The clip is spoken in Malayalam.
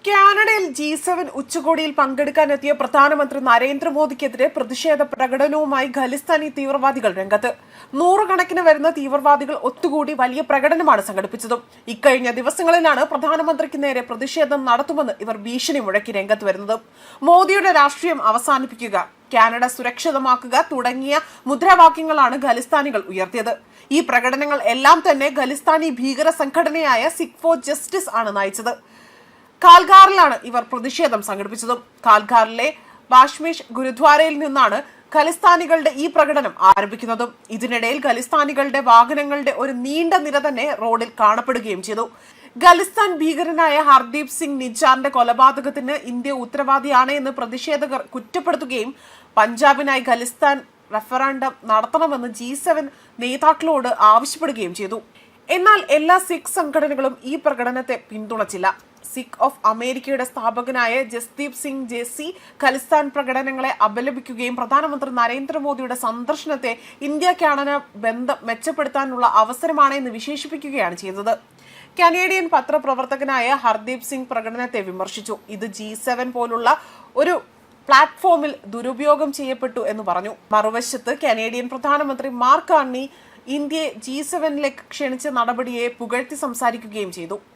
കാനഡയിൽ G7 ഉച്ചകോടിയിൽ പങ്കെടുക്കാനെത്തിയ പ്രധാനമന്ത്രി നരേന്ദ്രമോദിക്കെതിരെ പ്രതിഷേധ പ്രകടനവുമായി ഖലിസ്ഥാനി തീവ്രവാദികൾ രംഗത്ത്. നൂറുകണക്കിന് വരുന്ന തീവ്രവാദികൾ ഒത്തുകൂടി വലിയ പ്രകടനമാണ് സംഘടിപ്പിച്ചതും. ഇക്കഴിഞ്ഞ ദിവസങ്ങളിലാണ് പ്രധാനമന്ത്രിക്ക് നേരെ പ്രതിഷേധം നടത്തുമെന്ന് ഇവർ ഭീഷണി മുഴക്കി രംഗത്ത് വരുന്നത്. മോദിയുടെ രാഷ്ട്രീയം അവസാനിപ്പിക്കുക, കാനഡ സുരക്ഷിതമാക്കുക തുടങ്ങിയ മുദ്രാവാക്യങ്ങളാണ് ഖലിസ്ഥാനികൾ ഉയർത്തിയത്. ഈ പ്രകടനങ്ങൾ എല്ലാം തന്നെ ഖലിസ്ഥാനി ഭീകര സംഘടനയായ സിഖ് ഫോർ ജസ്റ്റിസ് ആണ് നയിച്ചത്. കാൽഗാറിലാണ് ഇവർ പ്രതിഷേധം സംഘടിപ്പിച്ചതും. കാൽഗാറിലെ ബാഷ്മീഷ് ഗുരുദ്വാരയിൽ നിന്നാണ് ഖലിസ്ഥാനികളുടെ ഈ പ്രകടനം ആരംഭിക്കുന്നതും. ഇതിനിടയിൽ ഖലിസ്ഥാനികളുടെ വാഹനങ്ങളുടെ ഒരു നീണ്ട നിര തന്നെ റോഡിൽ കാണപ്പെടുകയും ചെയ്തു. ഖലിസ്ഥാൻ ഭീകരനായ ഹർദീപ് സിംഗ് നിജാറിന്റെ കൊലപാതകത്തിന് ഇന്ത്യ ഉത്തരവാദിയാണ് എന്ന് പ്രതിഷേധകർ കുറ്റപ്പെടുത്തുകയും പഞ്ചാബിനായി ഖലിസ്ഥാൻ റഫറൻഡം നടത്തണമെന്ന് G7 നേതാക്കളോട് ആവശ്യപ്പെടുകയും ചെയ്തു. എന്നാൽ എല്ലാ സിഖ് സംഘടനകളും ഈ പ്രകടനത്തെ പിന്തുണച്ചില്ല. സിഖ് ഓഫ് അമേരിക്കയുടെ സ്ഥാപകനായ ജസ്ദീപ് സിംഗ് ജേസി ഖലിസ്ഥാൻ പ്രകടനങ്ങളെ അപലപിക്കുകയും പ്രധാനമന്ത്രി നരേന്ദ്രമോദിയുടെ സന്ദർശനത്തെ ഇന്ത്യ കാനഡ ബന്ധം മെച്ചപ്പെടുത്താനുള്ള അവസരമാണ് എന്ന് വിശേഷിപ്പിക്കുകയാണ് ചെയ്തത്. കനേഡിയൻ പത്രപ്രവർത്തകനായ ഹർദീപ് സിംഗ് പ്രകടനത്തെ വിമർശിച്ചു. ഇത് G7 പോലുള്ള ഒരു പ്ലാറ്റ്ഫോമിൽ ദുരുപയോഗം ചെയ്യപ്പെട്ടു എന്ന് പറഞ്ഞു. മറുവശത്ത് കനേഡിയൻ പ്രധാനമന്ത്രി മാർക്ക് കാർണി ഇന്ത്യയെ G7 ക്ഷണിച്ച നടപടിയെ പുകഴ്ത്തി സംസാരിക്കുകയും ചെയ്തു.